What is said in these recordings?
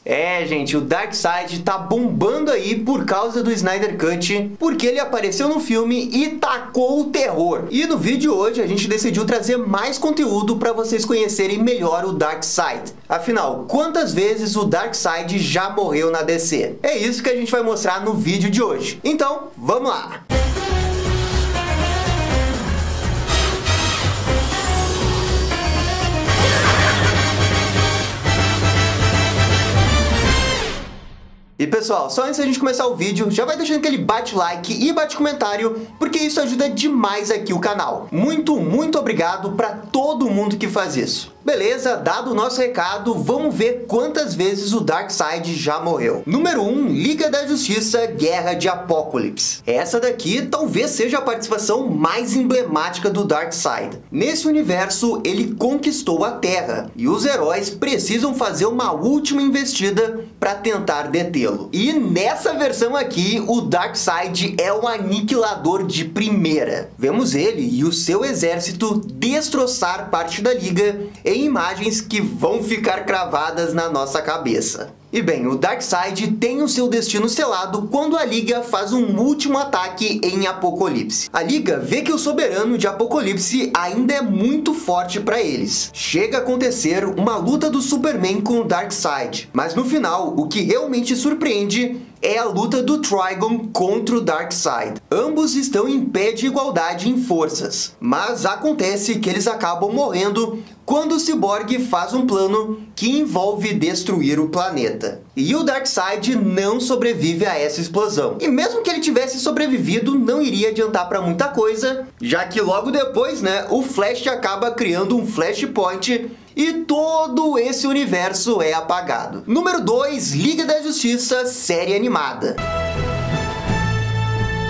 É, gente, o Darkseid tá bombando aí por causa do Snyder Cut, porque ele apareceu no filme e tacou o terror. E no vídeo de hoje a gente decidiu trazer mais conteúdo para vocês conhecerem melhor o Darkseid. Afinal, quantas vezes o Darkseid já morreu na DC? É isso que a gente vai mostrar no vídeo de hoje. Então, vamos lá! E pessoal, só antes da gente começar o vídeo, já vai deixando aquele bate-like e bate-comentário, porque isso ajuda demais aqui o canal. Muito obrigado para todo mundo que faz isso. Beleza, dado o nosso recado, vamos ver quantas vezes o Darkseid já morreu. Número 1, Liga da Justiça, Guerra de Apocalipse. Essa daqui talvez seja a participação mais emblemática do Darkseid. Nesse universo, ele conquistou a Terra, e os heróis precisam fazer uma última investida para tentar detê-lo. E nessa versão aqui, o Darkseid é um aniquilador de primeira. Vemos ele e o seu exército destroçar parte da Liga em imagens que vão ficar cravadas na nossa cabeça. E bem, o Darkseid tem o seu destino selado quando a Liga faz um último ataque em Apocalipse. A Liga vê que o soberano de Apocalipse ainda é muito forte para eles. Chega a acontecer uma luta do Superman com o Darkseid, mas no final, o que realmente surpreende é a luta do Trigon contra o Darkseid. Ambos estão em pé de igualdade em forças, mas acontece que eles acabam morrendo quando o Cyborg faz um plano que envolve destruir o planeta. E o Darkseid não sobrevive a essa explosão. E mesmo que ele tivesse sobrevivido, não iria adiantar para muita coisa, já que logo depois, o Flash acaba criando um Flashpoint e todo esse universo é apagado. Número 2, Liga da Justiça, série animada.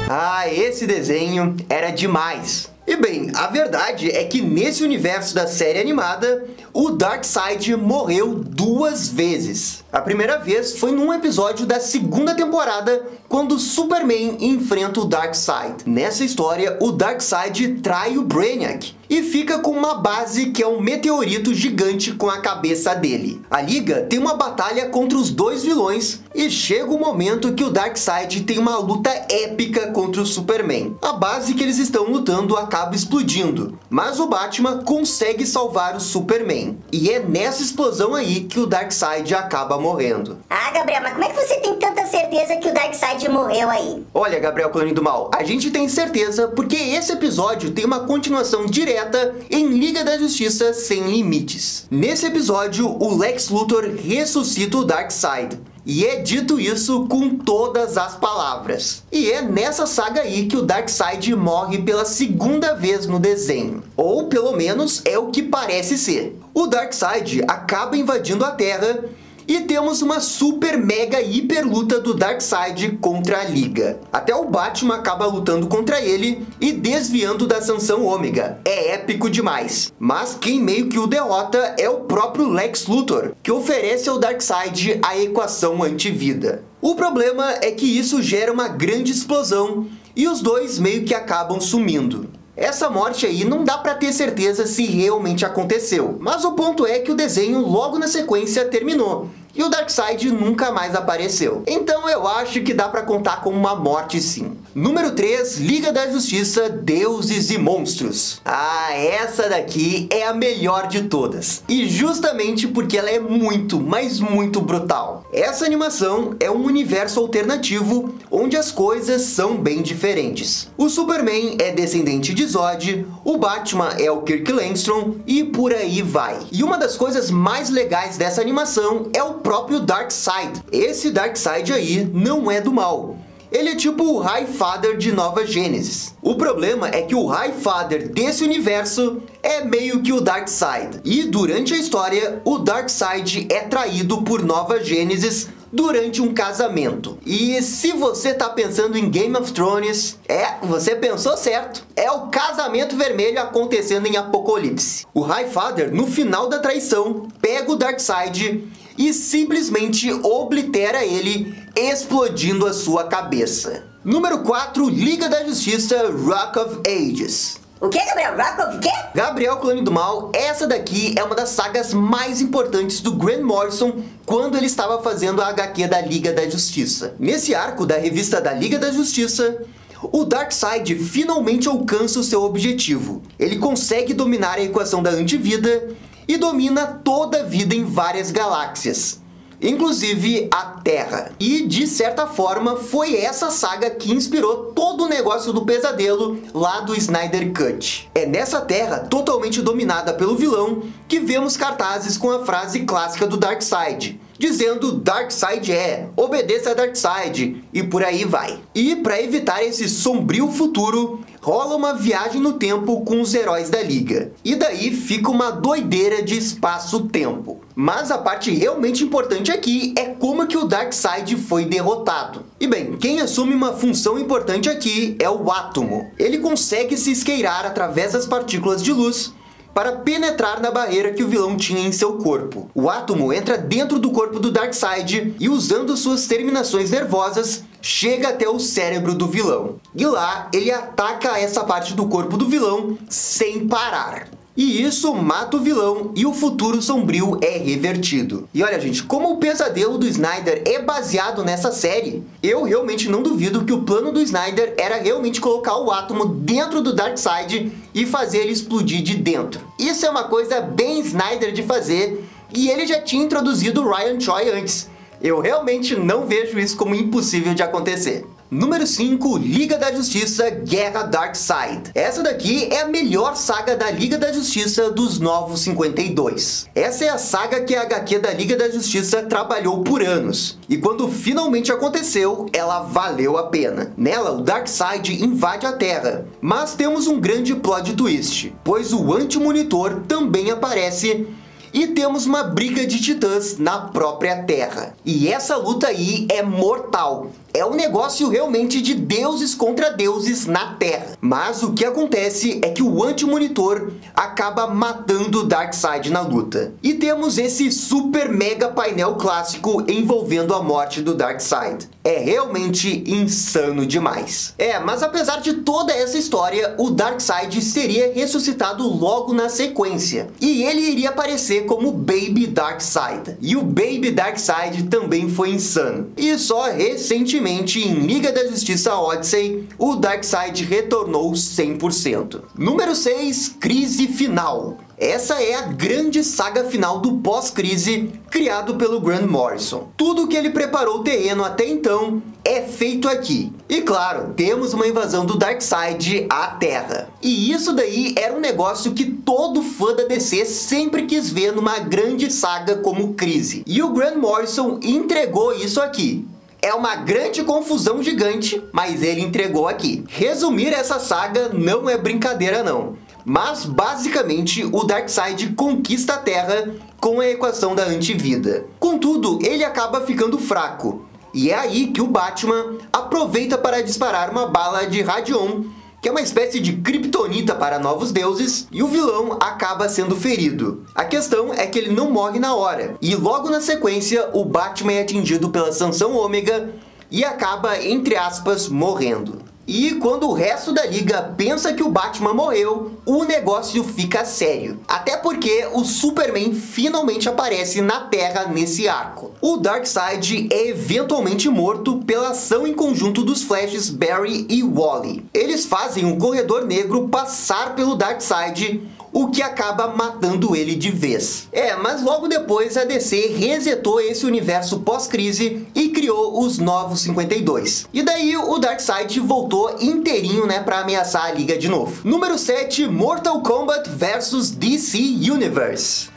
Ah, esse desenho era demais! E bem, a verdade é que nesse universo da série animada, o Darkseid morreu 2 vezes. A primeira vez foi num episódio da 2ª temporada, quando o Superman enfrenta o Darkseid. Nessa história, o Darkseid trai o Brainiac e fica com uma base que é um meteorito gigante com a cabeça dele. A Liga tem uma batalha contra os 2 vilões e chega o momento que o Darkseid tem uma luta épica contra o Superman. A base que eles estão lutando acaba explodindo, mas o Batman consegue salvar o Superman. E é nessa explosão aí que o Darkseid acaba morrendo. Ah, Gabriel, mas como é que você tem tanta certeza que o Darkseid morreu aí? Olha, Gabriel Clone do Mal, a gente tem certeza porque esse episódio tem uma continuação direta em Liga da Justiça Sem Limites. Nesse episódio, o Lex Luthor ressuscita o Darkseid. E é dito isso com todas as palavras. E é nessa saga aí que o Darkseid morre pela 2ª vez no desenho. Ou pelo menos é o que parece ser. O Darkseid acaba invadindo a Terra e temos uma super mega hiper luta do Darkseid contra a Liga. Até o Batman acaba lutando contra ele e desviando da sanção Ômega. É épico demais. Mas quem meio que o derrota é o próprio Lex Luthor, que oferece ao Darkseid a equação antivida. O problema é que isso gera uma grande explosão e os dois meio que acabam sumindo. Essa morte aí não dá pra ter certeza se realmente aconteceu, mas o ponto é que o desenho logo na sequência terminou. E o Darkseid nunca mais apareceu. Então eu acho que dá pra contar como uma morte sim. Número 3, Liga da Justiça, Deuses e Monstros. Ah, essa daqui é a melhor de todas. E justamente porque ela é muito, mas muito brutal. Essa animação é um universo alternativo onde as coisas são bem diferentes. O Superman é descendente de Zod, o Batman é o Kirk Langstrom e por aí vai. E uma das coisas mais legais dessa animação é o próprio Darkseid. Esse Darkseid aí não é do mal. Ele é tipo o Highfather de Nova Gênesis. O problema é que o Highfather desse universo é meio que o Darkseid. E durante a história, o Darkseid é traído por Nova Gênesis durante um casamento. E se você tá pensando em Game of Thrones, você pensou certo. É o casamento vermelho acontecendo em Apocalipse. O Highfather, no final da traição, pega o Darkseid e simplesmente oblitera ele, explodindo a sua cabeça. Número 4, Liga da Justiça, Rock of Ages. O que, Gabriel? Rakov, o quê? Gabriel Clone do Mal, essa daqui é uma das sagas mais importantes do Grant Morrison quando ele estava fazendo a HQ da Liga da Justiça. Nesse arco da revista da Liga da Justiça, o Darkseid finalmente alcança o seu objetivo. Ele consegue dominar a equação da antivida e domina toda a vida em várias galáxias, inclusive a Terra. E, de certa forma, foi essa saga que inspirou todo o negócio do pesadelo lá do Snyder Cut. É nessa Terra, totalmente dominada pelo vilão, que vemos cartazes com a frase clássica do Darkseid, dizendo Darkseid obedeça a Darkseid, e por aí vai. E para evitar esse sombrio futuro, rola uma viagem no tempo com os heróis da Liga. E daí fica uma doideira de espaço-tempo. Mas a parte realmente importante aqui é como que o Darkseid foi derrotado. E bem, quem assume uma função importante aqui é o Átomo. Ele consegue se esqueirar através das partículas de luz para penetrar na barreira que o vilão tinha em seu corpo. O Átomo entra dentro do corpo do Darkseid e, usando suas terminações nervosas, chega até o cérebro do vilão. E lá, ele ataca essa parte do corpo do vilão sem parar. E isso mata o vilão e o futuro sombrio é revertido. E olha, gente, como o pesadelo do Snyder é baseado nessa série, eu realmente não duvido que o plano do Snyder era realmente colocar o Átomo dentro do Darkseid e fazer ele explodir de dentro. Isso é uma coisa bem Snyder de fazer, e ele já tinha introduzido o Ryan Choi antes. Eu realmente não vejo isso como impossível de acontecer. Número 5, Liga da Justiça, Guerra Darkseid. Essa daqui é a melhor saga da Liga da Justiça dos Novos 52. Essa é a saga que a HQ da Liga da Justiça trabalhou por anos. E quando finalmente aconteceu, ela valeu a pena. Nela, o Darkseid invade a Terra. Mas temos um grande plot twist, pois o Anti-Monitor também aparece e temos uma briga de titãs na própria Terra. E essa luta aí é mortal. É um negócio realmente de deuses contra deuses na Terra. Mas o que acontece é que o Anti-Monitor acaba matando o Darkseid na luta. E temos esse super mega painel clássico envolvendo a morte do Darkseid. É realmente insano demais. Mas apesar de toda essa história, o Darkseid seria ressuscitado logo na sequência. E ele iria aparecer como Baby Darkseid. E o Baby Darkseid também foi insano. E só recentemente, em Liga da Justiça Odyssey, o Darkseid retornou 100%. Número 6, Crise Final. Essa é a grande saga final do pós-crise criado pelo Grant Morrison. Tudo que ele preparou o terreno até então é feito aqui. E claro, temos uma invasão do Darkseid à Terra. E isso daí era um negócio que todo fã da DC sempre quis ver numa grande saga como Crise. E o Grant Morrison entregou isso aqui. É uma grande confusão gigante, mas ele entregou aqui. Resumir essa saga não é brincadeira não. Mas, basicamente, o Darkseid conquista a Terra com a equação da antivida. Contudo, ele acaba ficando fraco. E é aí que o Batman aproveita para disparar uma bala de Radion, que é uma espécie de kryptonita para novos deuses, e o vilão acaba sendo ferido. A questão é que ele não morre na hora, e logo na sequência o Batman é atingido pela sanção ômega e acaba, entre aspas, morrendo. E quando o resto da Liga pensa que o Batman morreu, o negócio fica sério. Até porque o Superman finalmente aparece na Terra nesse arco. O Darkseid é eventualmente morto pela ação em conjunto dos Flashes Barry e Wally. Eles fazem o Corredor Negro passar pelo Darkseid, o que acaba matando ele de vez. Mas logo depois a DC resetou esse universo pós-crise e criou os Novos 52. E daí o Darkseid voltou inteirinho, pra ameaçar a Liga de novo. Número 7, Mortal Kombat vs DC Universe.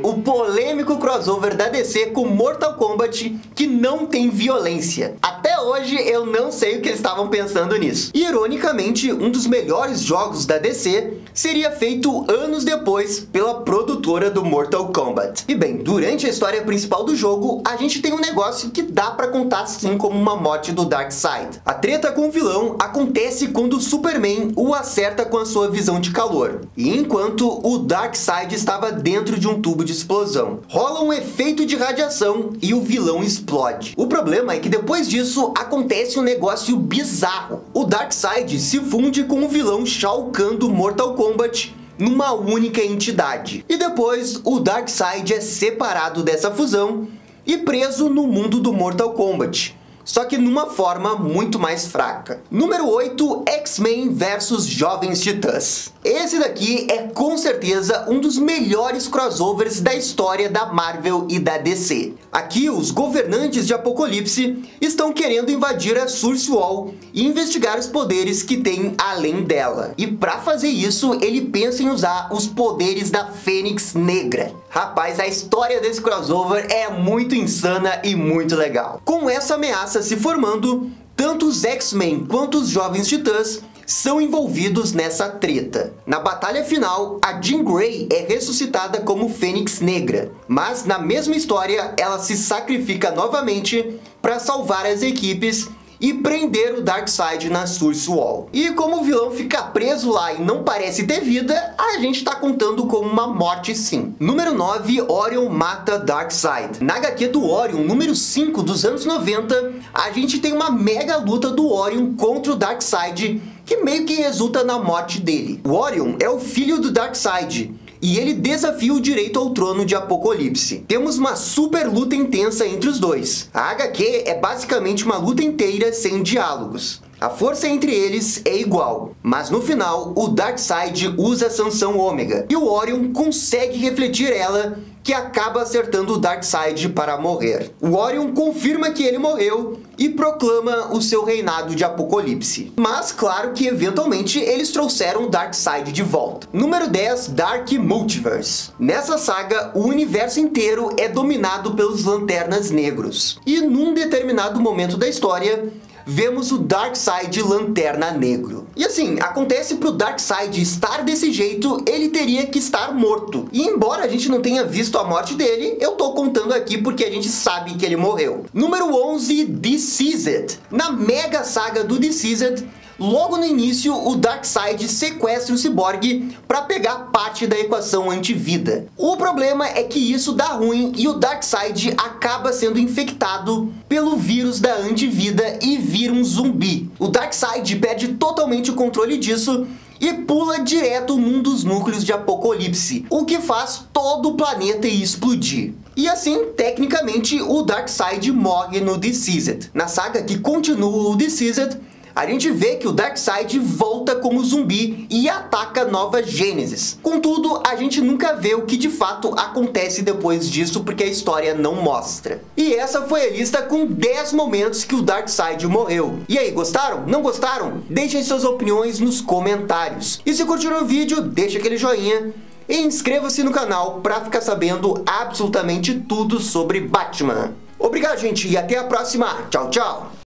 O polêmico crossover da DC com Mortal Kombat que não tem violência. Até hoje eu não sei o que eles estavam pensando nisso. Ironicamente, um dos melhores jogos da DC seria feito anos depois pela produtora do Mortal Kombat. E bem, durante a história principal do jogo, a gente tem um negócio que dá pra contar sim como uma morte do Darkseid. A treta com o vilão acontece quando o Superman o acerta com a sua visão de calor, e enquanto o Darkseid estava dentro de um tubo de explosão. Rola um efeito de radiação e o vilão explode. O problema é que depois disso isso, acontece um negócio bizarro. O Darkseid se funde com o vilão Shao Kahn do Mortal Kombat numa única entidade. E depois, o Darkseid é separado dessa fusão e preso no mundo do Mortal Kombat, só que numa forma muito mais fraca. Número 8, X-Men vs Jovens Titãs. Esse daqui é com certeza um dos melhores crossovers da história da Marvel e da DC. Aqui, os governantes de Apocalipse estão querendo invadir a Source Wall e investigar os poderes que tem além dela. E para fazer isso, ele pensa em usar os poderes da Fênix Negra. Rapaz, a história desse crossover é muito insana e muito legal. Com essa ameaça se formando, tanto os X-Men quanto os Jovens Titãs são envolvidos nessa treta. Na batalha final, a Jean Grey é ressuscitada como Fênix Negra, mas na mesma história ela se sacrifica novamente para salvar as equipes e prender o Darkseid na Source Wall. E como o vilão fica preso lá e não parece ter vida, a gente tá contando com uma morte sim. Número 9, Orion mata Darkseid. Na HQ do Orion, número 5 dos anos 90, a gente tem uma mega luta do Orion contra o Darkseid, que meio que resulta na morte dele. O Orion é o filho do Darkseid, e ele desafia o direito ao trono de Apocalipse. Temos uma super luta intensa entre os dois. A HQ é basicamente uma luta inteira sem diálogos. A força entre eles é igual, mas no final o Darkseid usa a sanção Ômega e o Orion consegue refletir ela, que acaba acertando o Darkseid para morrer. O Orion confirma que ele morreu e proclama o seu reinado de Apocalipse. Mas claro que eventualmente eles trouxeram o Darkseid de volta. Número 10, Dark Multiverse. Nessa saga, o universo inteiro é dominado pelos Lanternas Negros. E num determinado momento da história, vemos o Darkseid Lanterna Negro. E assim, acontece pro Darkseid estar desse jeito, ele teria que estar morto. E embora a gente não tenha visto a morte dele, eu tô contando aqui porque a gente sabe que ele morreu. Número 11, Deceased. Na mega saga do Deceased, logo no início, o Darkseid sequestra o Cyborg para pegar parte da equação antivida. O problema é que isso dá ruim e o Darkseid acaba sendo infectado pelo vírus da antivida e vira um zumbi. O Darkseid perde totalmente o controle disso e pula direto num dos núcleos de Apocalipse, o que faz todo o planeta explodir. E assim, tecnicamente, o Darkseid morre no Deceased. Na saga que continua o Deceased, a gente vê que o Darkseid volta como zumbi e ataca Nova Gênesis. Contudo, a gente nunca vê o que de fato acontece depois disso, porque a história não mostra. E essa foi a lista com 10 momentos que o Darkseid morreu. E aí, gostaram? Não gostaram? Deixem suas opiniões nos comentários. E se curtiram o vídeo, deixa aquele joinha e inscreva-se no canal para ficar sabendo absolutamente tudo sobre Batman. Obrigado, gente, e até a próxima. Tchau, tchau!